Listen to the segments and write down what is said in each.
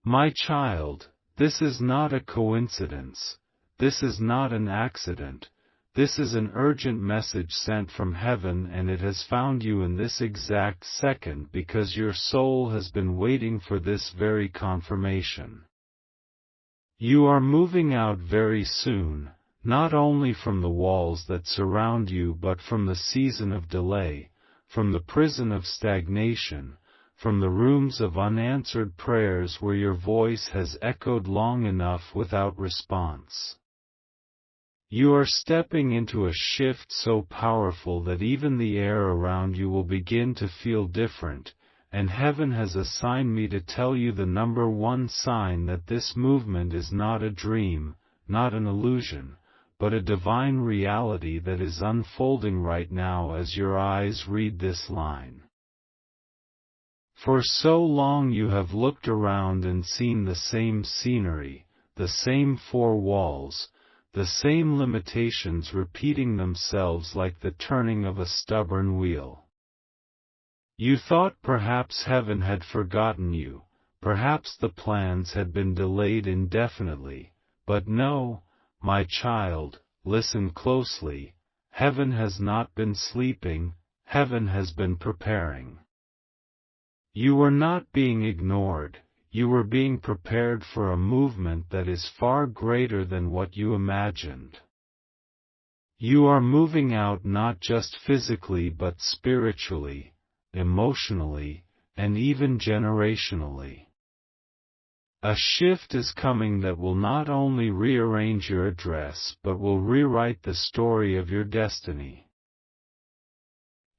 My child, this is not a coincidence. This is not an accident. This is an urgent message sent from heaven, and it has found you in this exact second because your soul has been waiting for this very confirmation. You are moving out very soon, not only from the walls that surround you but from the season of delay, from the prison of stagnation, from the rooms of unanswered prayers where your voice has echoed long enough without response. You are stepping into a shift so powerful that even the air around you will begin to feel different, and heaven has assigned me to tell you the number one sign that this movement is not a dream, not an illusion, but a divine reality that is unfolding right now as your eyes read this line. For so long you have looked around and seen the same scenery, the same four walls, the same limitations repeating themselves like the turning of a stubborn wheel. You thought perhaps heaven had forgotten you, perhaps the plans had been delayed indefinitely, but no, my child, listen closely, heaven has not been sleeping, heaven has been preparing. You were not being ignored, you were being prepared for a movement that is far greater than what you imagined. You are moving out not just physically but spiritually, emotionally, and even generationally. A shift is coming that will not only rearrange your address but will rewrite the story of your destiny.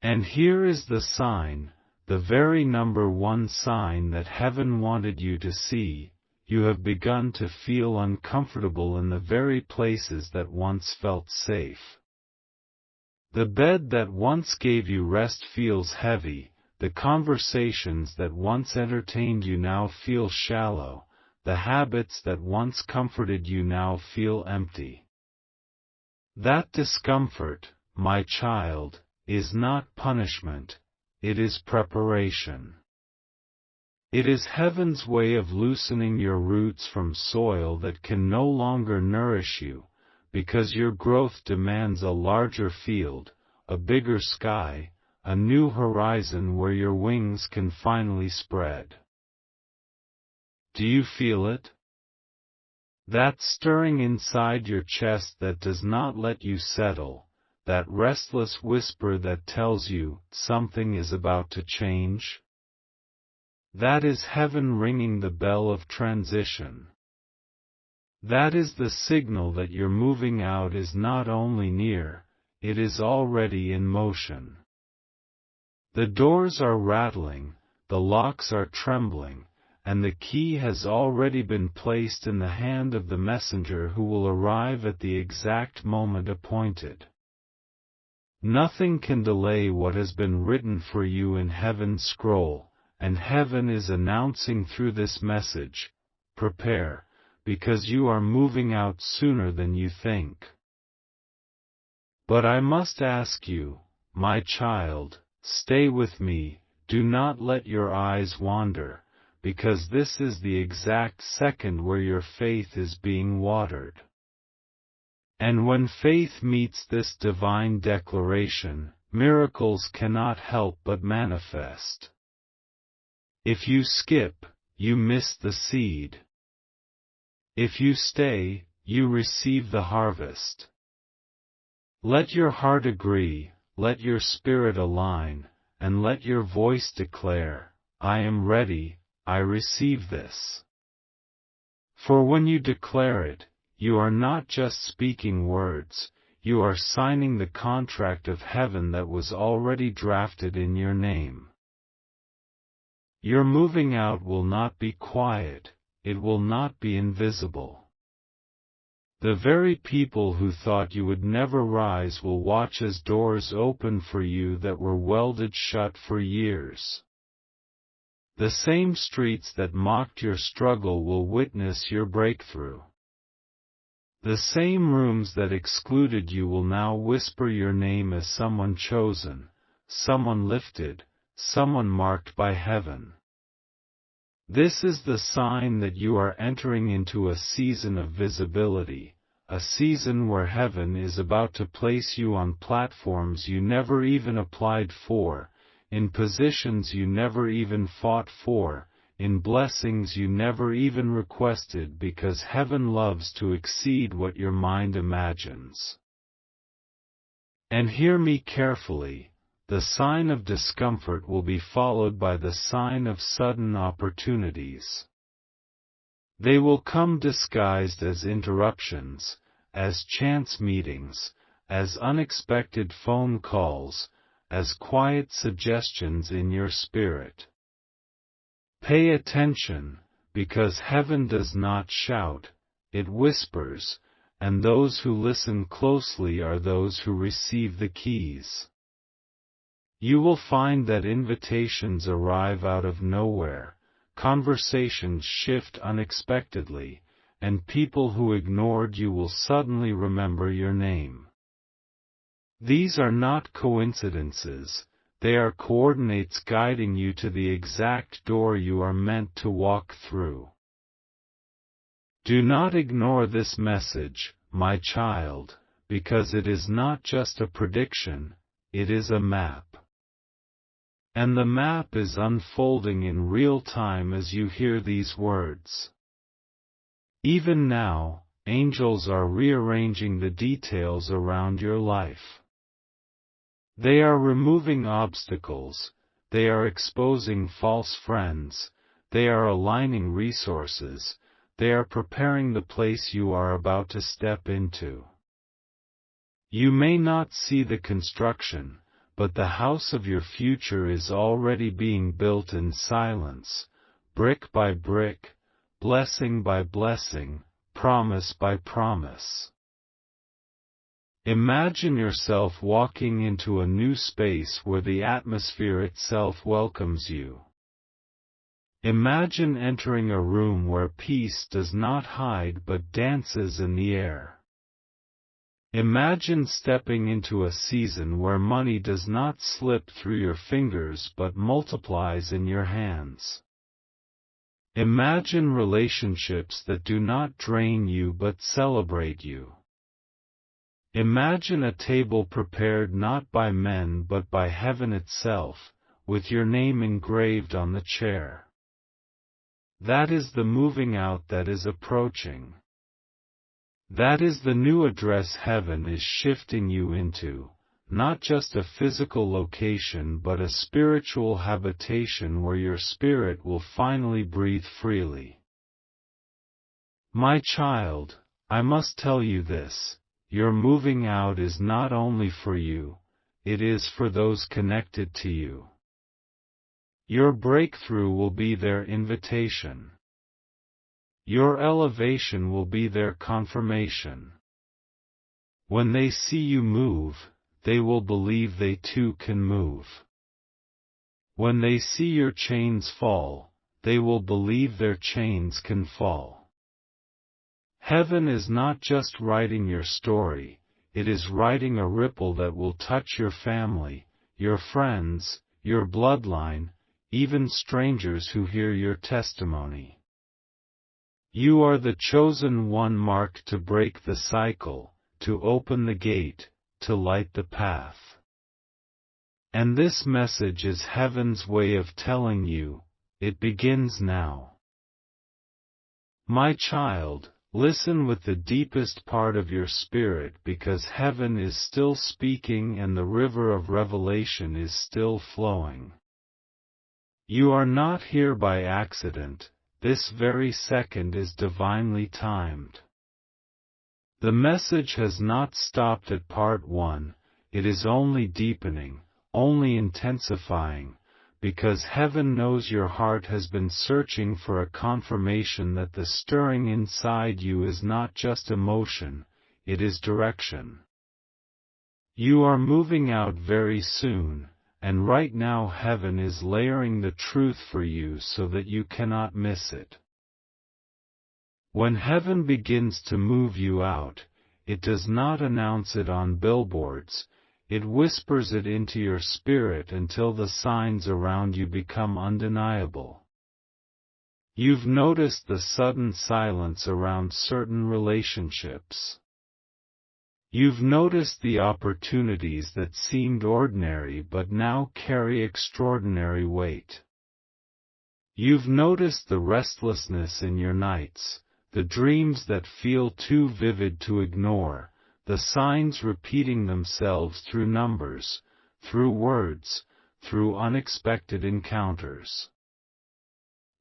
And here is the sign, the very number one sign that heaven wanted you to see. You have begun to feel uncomfortable in the very places that once felt safe. The bed that once gave you rest feels heavy, the conversations that once entertained you now feel shallow, the habits that once comforted you now feel empty. That discomfort, my child, is not punishment, it is preparation. It is heaven's way of loosening your roots from soil that can no longer nourish you, because your growth demands a larger field, a bigger sky, a new horizon where your wings can finally spread. Do you feel it? That stirring inside your chest that does not let you settle, that restless whisper that tells you something is about to change? That is heaven ringing the bell of transition. That is the signal that your moving out is not only near, it is already in motion. The doors are rattling, the locks are trembling, and the key has already been placed in the hand of the messenger who will arrive at the exact moment appointed. Nothing can delay what has been written for you in heaven's scroll, and heaven is announcing through this message, prepare, because you are moving out sooner than you think. But I must ask you, my child, stay with me, do not let your eyes wander, because this is the exact second where your faith is being watered. And when faith meets this divine declaration, miracles cannot help but manifest. If you skip, you miss the seed. If you stay, you receive the harvest. Let your heart agree, let your spirit align, and let your voice declare, I am ready, I receive this. For when you declare it, you are not just speaking words, you are signing the contract of heaven that was already drafted in your name. Your moving out will not be quiet, it will not be invisible. The very people who thought you would never rise will watch as doors open for you that were welded shut for years. The same streets that mocked your struggle will witness your breakthrough. The same rooms that excluded you will now whisper your name as someone chosen, someone lifted, someone marked by heaven. This is the sign that you are entering into a season of visibility, a season where heaven is about to place you on platforms you never even applied for, in positions you never even fought for, in blessings you never even requested, because heaven loves to exceed what your mind imagines. And hear me carefully, the sign of discomfort will be followed by the sign of sudden opportunities. They will come disguised as interruptions, as chance meetings, as unexpected phone calls, as quiet suggestions in your spirit. Pay attention, because heaven does not shout, it whispers, and those who listen closely are those who receive the keys. You will find that invitations arrive out of nowhere, conversations shift unexpectedly, and people who ignored you will suddenly remember your name. These are not coincidences, they are coordinates guiding you to the exact door you are meant to walk through. Do not ignore this message, my child, because it is not just a prediction, it is a map. And the map is unfolding in real time as you hear these words. Even now, angels are rearranging the details around your life. They are removing obstacles, they are exposing false friends, they are aligning resources, they are preparing the place you are about to step into. You may not see the construction, but the house of your future is already being built in silence, brick by brick, blessing by blessing, promise by promise. Imagine yourself walking into a new space where the atmosphere itself welcomes you. Imagine entering a room where peace does not hide but dances in the air. Imagine stepping into a season where money does not slip through your fingers but multiplies in your hands. Imagine relationships that do not drain you but celebrate you. Imagine a table prepared not by men but by heaven itself, with your name engraved on the chair. That is the moving out that is approaching. That is the new address heaven is shifting you into, not just a physical location but a spiritual habitation where your spirit will finally breathe freely. My child, I must tell you this, your moving out is not only for you, it is for those connected to you. Your breakthrough will be their invitation. Your elevation will be their confirmation. When they see you move, they will believe they too can move. When they see your chains fall, they will believe their chains can fall. Heaven is not just writing your story, it is writing a ripple that will touch your family, your friends, your bloodline, even strangers who hear your testimony. You are the chosen one marked to break the cycle, to open the gate, to light the path. And this message is heaven's way of telling you, it begins now. My child, listen with the deepest part of your spirit because heaven is still speaking and the river of revelation is still flowing. You are not here by accident, this very second is divinely timed. The message has not stopped at part 1, it is only deepening, only intensifying, because heaven knows your heart has been searching for a confirmation that the stirring inside you is not just emotion, it is direction. You are moving out very soon, and right now heaven is layering the truth for you so that you cannot miss it. When heaven begins to move you out, it does not announce it on billboards, it whispers it into your spirit until the signs around you become undeniable. You've noticed the sudden silence around certain relationships. You've noticed the opportunities that seemed ordinary but now carry extraordinary weight. You've noticed the restlessness in your nights, the dreams that feel too vivid to ignore, the signs repeating themselves through numbers, through words, through unexpected encounters.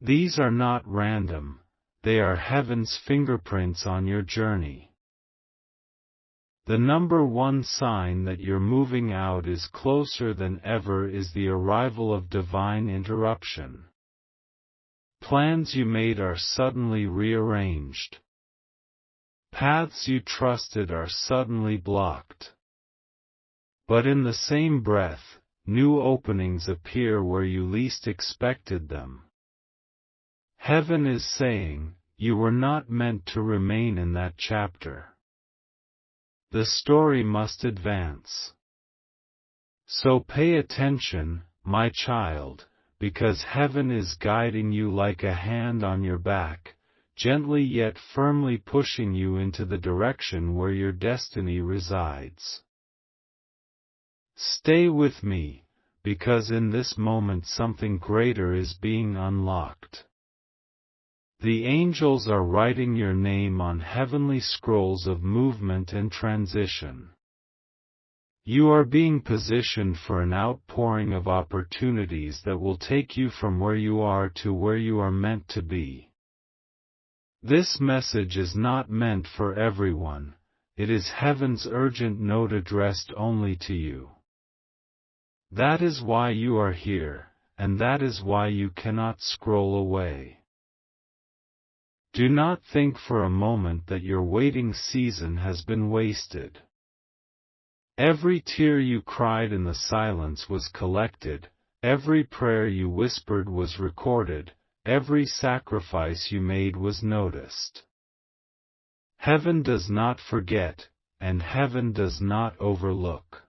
These are not random, they are heaven's fingerprints on your journey. The number one sign that you're moving out is closer than ever is the arrival of divine interruption. Plans you made are suddenly rearranged. Paths you trusted are suddenly blocked. But in the same breath, new openings appear where you least expected them. Heaven is saying, you were not meant to remain in that chapter. The story must advance. So pay attention, my child, because heaven is guiding you like a hand on your back, gently yet firmly pushing you into the direction where your destiny resides. Stay with me, because in this moment something greater is being unlocked. The angels are writing your name on heavenly scrolls of movement and transition. You are being positioned for an outpouring of opportunities that will take you from where you are to where you are meant to be. This message is not meant for everyone, it is heaven's urgent note addressed only to you. That is why you are here, and that is why you cannot scroll away. Do not think for a moment that your waiting season has been wasted. Every tear you cried in the silence was collected, every prayer you whispered was recorded, every sacrifice you made was noticed. Heaven does not forget, and heaven does not overlook.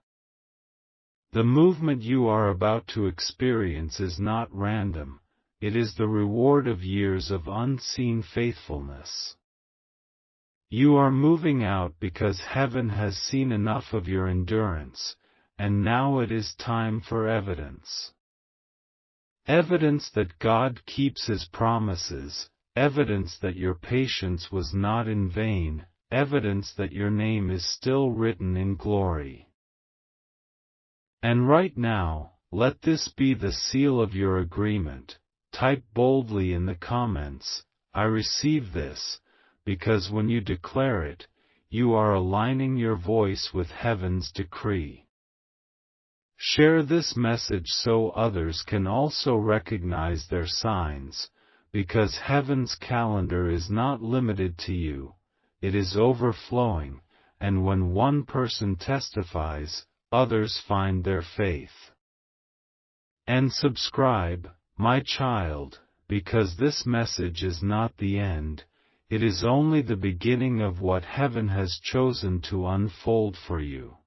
The movement you are about to experience is not random. It is the reward of years of unseen faithfulness. You are moving out because heaven has seen enough of your endurance, and now it is time for evidence. Evidence that God keeps His promises, evidence that your patience was not in vain, evidence that your name is still written in glory. And right now, let this be the seal of your agreement. Type boldly in the comments, I receive this, because when you declare it, you are aligning your voice with heaven's decree. Share this message so others can also recognize their signs, because heaven's calendar is not limited to you, it is overflowing, and when one person testifies, others find their faith. And subscribe, my child, because this message is not the end, it is only the beginning of what heaven has chosen to unfold for you.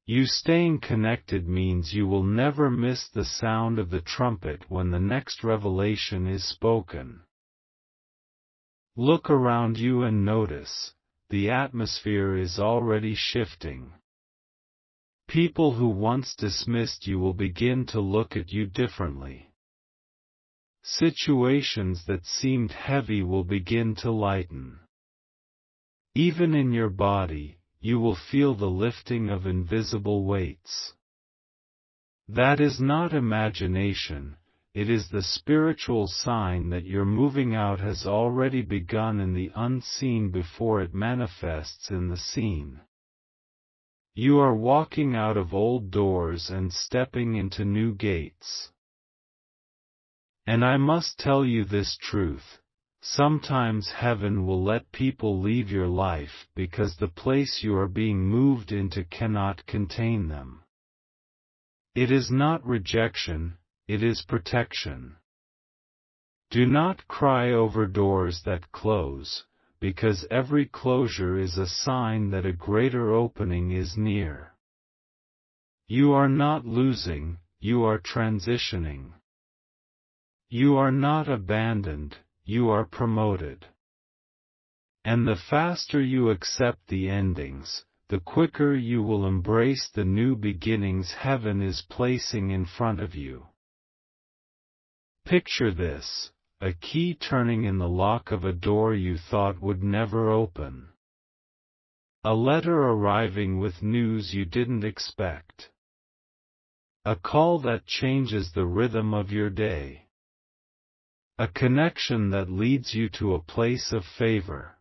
You staying connected means you will never miss the sound of the trumpet when the next revelation is spoken. Look around you and notice, the atmosphere is already shifting. People who once dismissed you will begin to look at you differently. Situations that seemed heavy will begin to lighten. Even in your body, you will feel the lifting of invisible weights. That is not imagination, it is the spiritual sign that your moving out has already begun in the unseen before it manifests in the seen. You are walking out of old doors and stepping into new gates. And I must tell you this truth, sometimes heaven will let people leave your life because the place you are being moved into cannot contain them. It is not rejection, it is protection. Do not cry over doors that close, because every closure is a sign that a greater opening is near. You are not losing, you are transitioning. You are not abandoned, you are promoted. And the faster you accept the endings, the quicker you will embrace the new beginnings heaven is placing in front of you. Picture this: a key turning in the lock of a door you thought would never open. A letter arriving with news you didn't expect. A call that changes the rhythm of your day. A connection that leads you to a place of favor.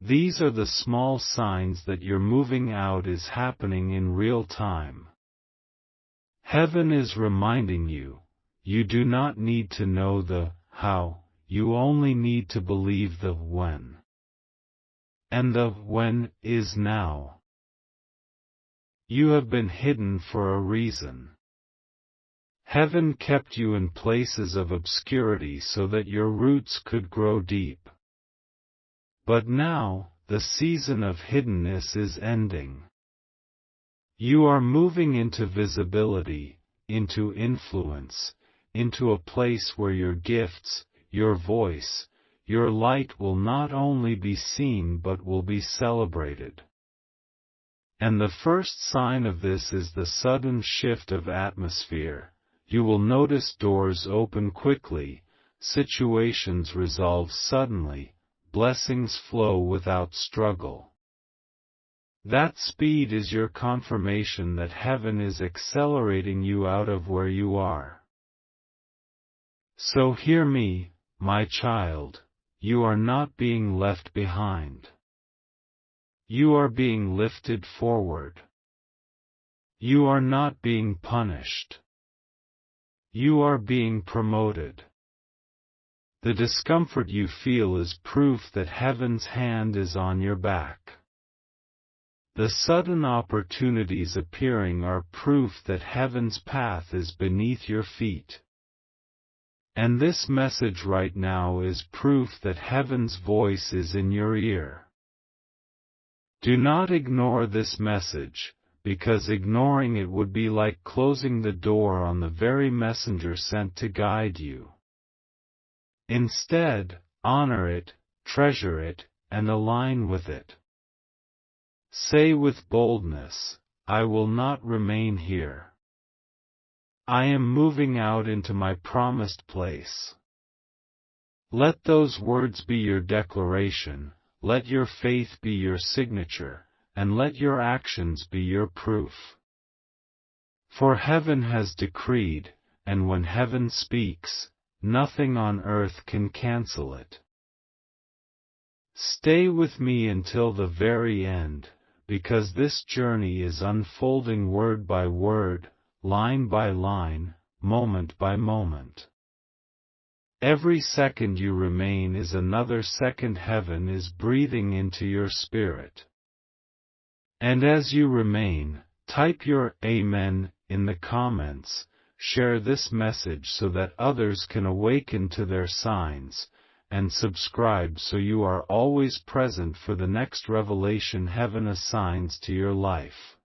These are the small signs that your moving out is happening in real time. Heaven is reminding you, you do not need to know the how, you only need to believe the when. And the when is now. You have been hidden for a reason. Heaven kept you in places of obscurity so that your roots could grow deep. But now, the season of hiddenness is ending. You are moving into visibility, into influence, into a place where your gifts, your voice, your light will not only be seen but will be celebrated. And the first sign of this is the sudden shift of atmosphere. You will notice doors open quickly, situations resolve suddenly, blessings flow without struggle. That speed is your confirmation that heaven is accelerating you out of where you are. So hear me, my child, you are not being left behind. You are being lifted forward. You are not being punished. You are being promoted. The discomfort you feel is proof that heaven's hand is on your back. The sudden opportunities appearing are proof that heaven's path is beneath your feet. And this message right now is proof that heaven's voice is in your ear. Do not ignore this message, because ignoring it would be like closing the door on the very messenger sent to guide you. Instead, honor it, treasure it, and align with it. Say with boldness, I will not remain here. I am moving out into my promised place. Let those words be your declaration, let your faith be your signature, and let your actions be your proof. For heaven has decreed, and when heaven speaks, nothing on earth can cancel it. Stay with me until the very end, because this journey is unfolding word by word, line by line, moment by moment. Every second you remain is another second heaven is breathing into your spirit. And as you remain, type your Amen in the comments, share this message so that others can awaken to their signs, and subscribe so you are always present for the next revelation heaven assigns to your life.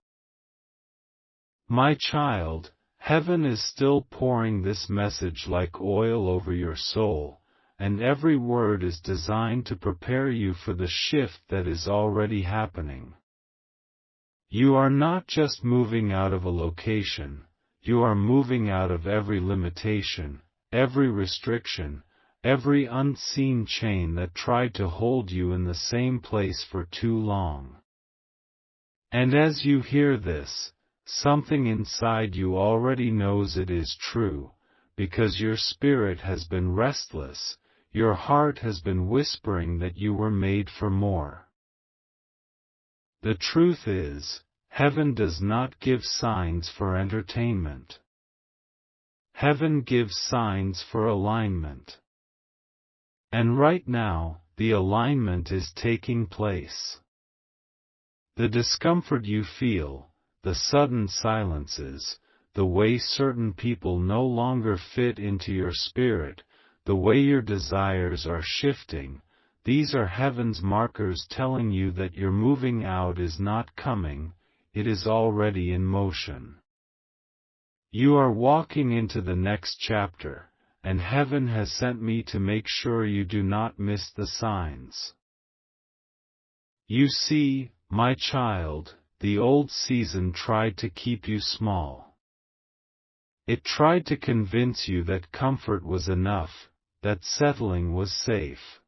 My child, heaven is still pouring this message like oil over your soul, and every word is designed to prepare you for the shift that is already happening. You are not just moving out of a location, you are moving out of every limitation, every restriction, every unseen chain that tried to hold you in the same place for too long. And as you hear this, something inside you already knows it is true, because your spirit has been restless, your heart has been whispering that you were made for more. The truth is, heaven does not give signs for entertainment. Heaven gives signs for alignment. And right now, the alignment is taking place. The discomfort you feel, the sudden silences, the way certain people no longer fit into your spirit, the way your desires are shifting, these are heaven's markers telling you that your moving out is not coming, it is already in motion. You are walking into the next chapter, and heaven has sent me to make sure you do not miss the signs. You see, my child, the old season tried to keep you small. It tried to convince you that comfort was enough, that settling was safe.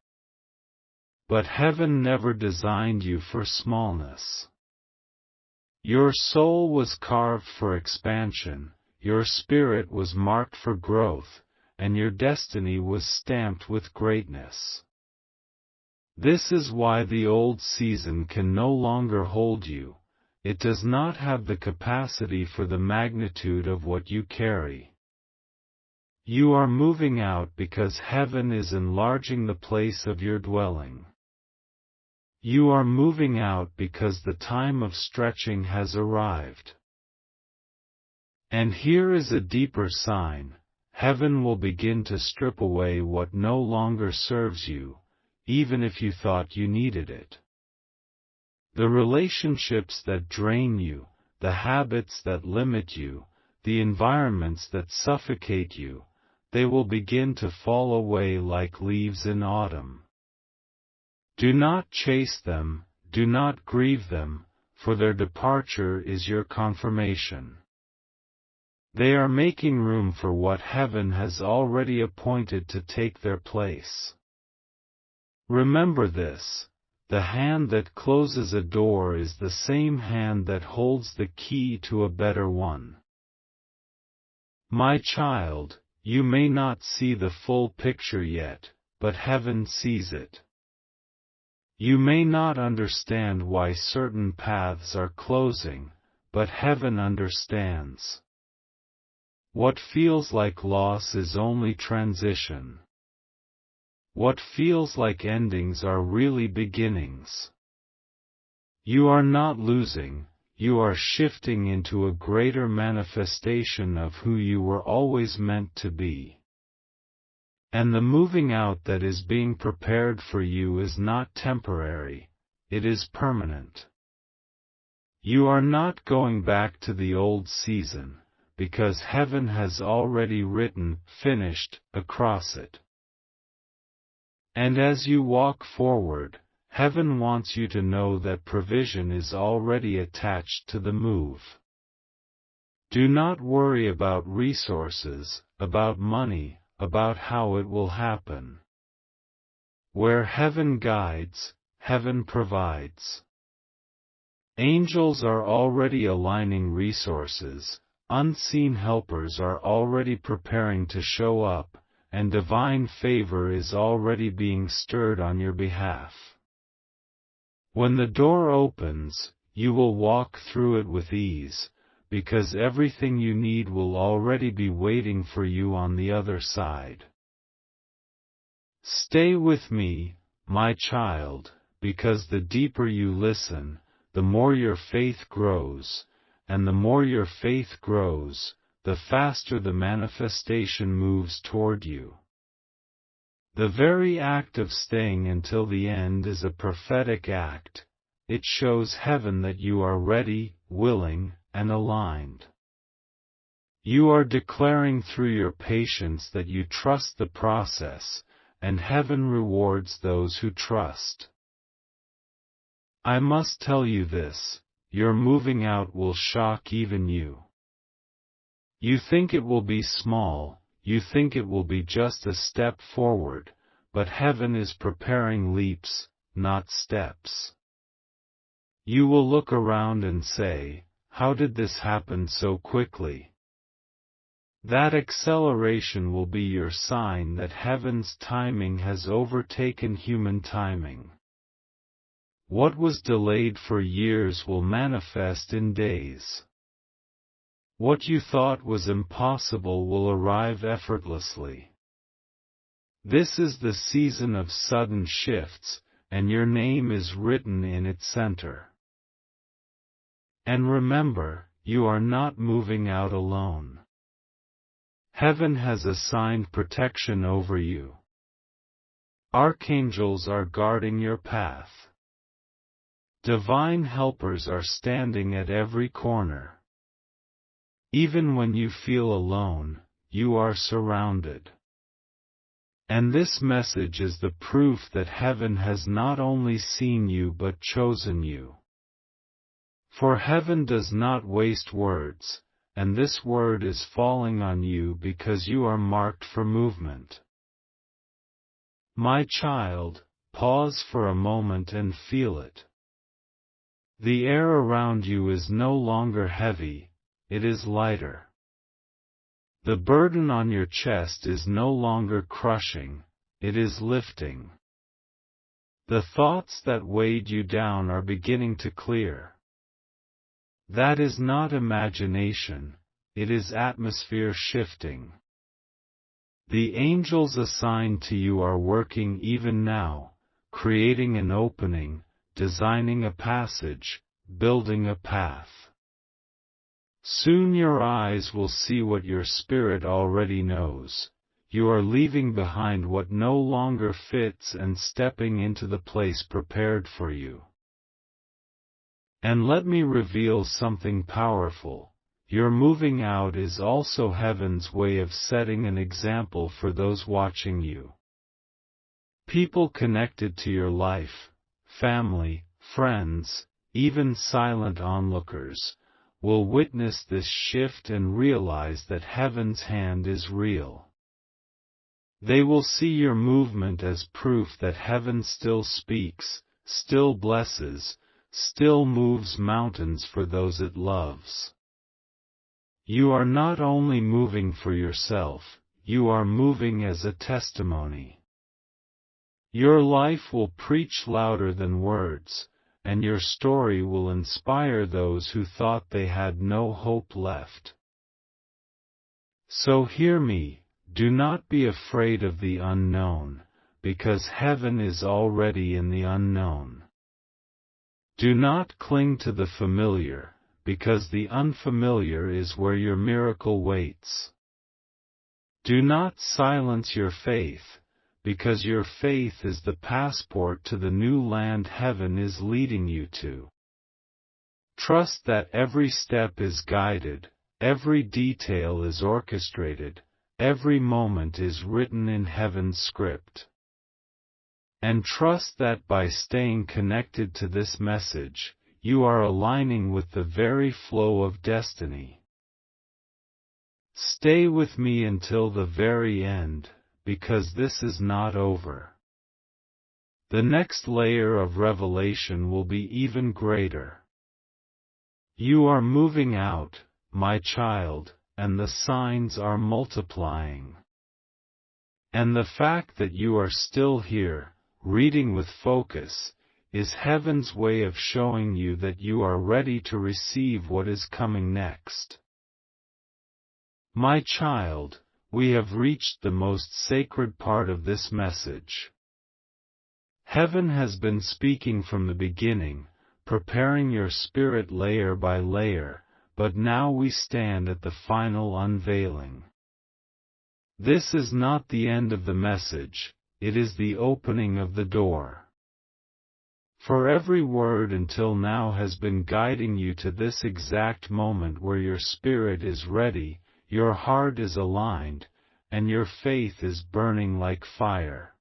But heaven never designed you for smallness. Your soul was carved for expansion, your spirit was marked for growth, and your destiny was stamped with greatness. This is why the old season can no longer hold you. It does not have the capacity for the magnitude of what you carry. You are moving out because heaven is enlarging the place of your dwelling. You are moving out because the time of stretching has arrived. And here is a deeper sign: heaven will begin to strip away what no longer serves you, even if you thought you needed it. The relationships that drain you, the habits that limit you, the environments that suffocate you, they will begin to fall away like leaves in autumn. Do not chase them, do not grieve them, for their departure is your confirmation. They are making room for what heaven has already appointed to take their place. Remember this: the hand that closes a door is the same hand that holds the key to a better one. My child, you may not see the full picture yet, but heaven sees it. You may not understand why certain paths are closing, but heaven understands. What feels like loss is only transition. What feels like endings are really beginnings. You are not losing, you are shifting into a greater manifestation of who you were always meant to be. And the moving out that is being prepared for you is not temporary, it is permanent. You are not going back to the old season, because heaven has already written "finished" across it. And as you walk forward, heaven wants you to know that provision is already attached to the move. Do not worry about resources, about money, about how it will happen. Where heaven guides, heaven provides. Angels are already aligning resources, unseen helpers are already preparing to show up, and divine favor is already being stirred on your behalf. When the door opens, you will walk through it with ease, because everything you need will already be waiting for you on the other side. Stay with me, my child, because the deeper you listen, the more your faith grows, and the more your faith grows, the faster the manifestation moves toward you. The very act of staying until the end is a prophetic act. It shows heaven that you are ready, willing, and aligned. You are declaring through your patience that you trust the process, and heaven rewards those who trust. I must tell you this: your moving out will shock even you. You think it will be small, you think it will be just a step forward, but heaven is preparing leaps, not steps. You will look around and say, "How did this happen so quickly?" That acceleration will be your sign that heaven's timing has overtaken human timing. What was delayed for years will manifest in days. What you thought was impossible will arrive effortlessly. This is the season of sudden shifts, and your name is written in its center. And remember, you are not moving out alone. Heaven has assigned protection over you. Archangels are guarding your path. Divine helpers are standing at every corner. Even when you feel alone, you are surrounded. And this message is the proof that heaven has not only seen you but chosen you. For heaven does not waste words, and this word is falling on you because you are marked for movement. My child, pause for a moment and feel it. The air around you is no longer heavy, it is lighter. The burden on your chest is no longer crushing, it is lifting. The thoughts that weighed you down are beginning to clear. That is not imagination, it is atmosphere shifting. The angels assigned to you are working even now, creating an opening, designing a passage, building a path. Soon your eyes will see what your spirit already knows. You are leaving behind what no longer fits and stepping into the place prepared for you. And let me reveal something powerful. Your moving out is also heaven's way of setting an example for those watching you. People connected to your life, family, friends, even silent onlookers, will witness this shift and realize that heaven's hand is real. They will see your movement as proof that heaven still speaks, still blesses, still moves mountains for those it loves. You are not only moving for yourself, you are moving as a testimony. Your life will preach louder than words, and your story will inspire those who thought they had no hope left. So hear me, do not be afraid of the unknown, because heaven is already in the unknown. Do not cling to the familiar, because the unfamiliar is where your miracle waits. Do not silence your faith, because your faith is the passport to the new land heaven is leading you to. Trust that every step is guided, every detail is orchestrated, every moment is written in heaven's script. And trust that by staying connected to this message, you are aligning with the very flow of destiny. Stay with me until the very end, because this is not over. The next layer of revelation will be even greater. You are moving out, my child, and the signs are multiplying. And the fact that you are still here, reading with focus, is heaven's way of showing you that you are ready to receive what is coming next. My child, we have reached the most sacred part of this message. Heaven has been speaking from the beginning, preparing your spirit layer by layer, but now we stand at the final unveiling. This is not the end of the message, it is the opening of the door. For every word until now has been guiding you to this exact moment where your spirit is ready, your heart is aligned, and your faith is burning like fire.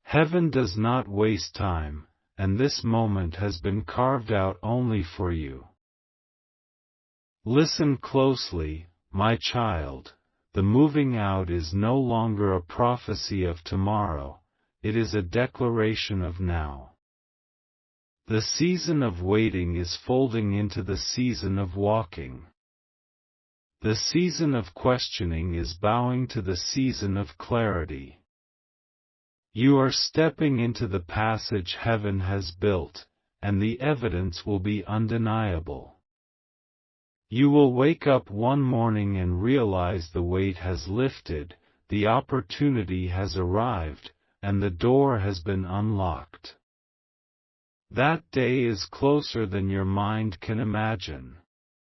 Heaven does not waste time, and this moment has been carved out only for you. Listen closely, my child, the moving out is no longer a prophecy of tomorrow, it is a declaration of now. The season of waiting is folding into the season of walking. The season of questioning is bowing to the season of clarity. You are stepping into the passage heaven has built, and the evidence will be undeniable. You will wake up one morning and realize the weight has lifted, the opportunity has arrived, and the door has been unlocked. That day is closer than your mind can imagine.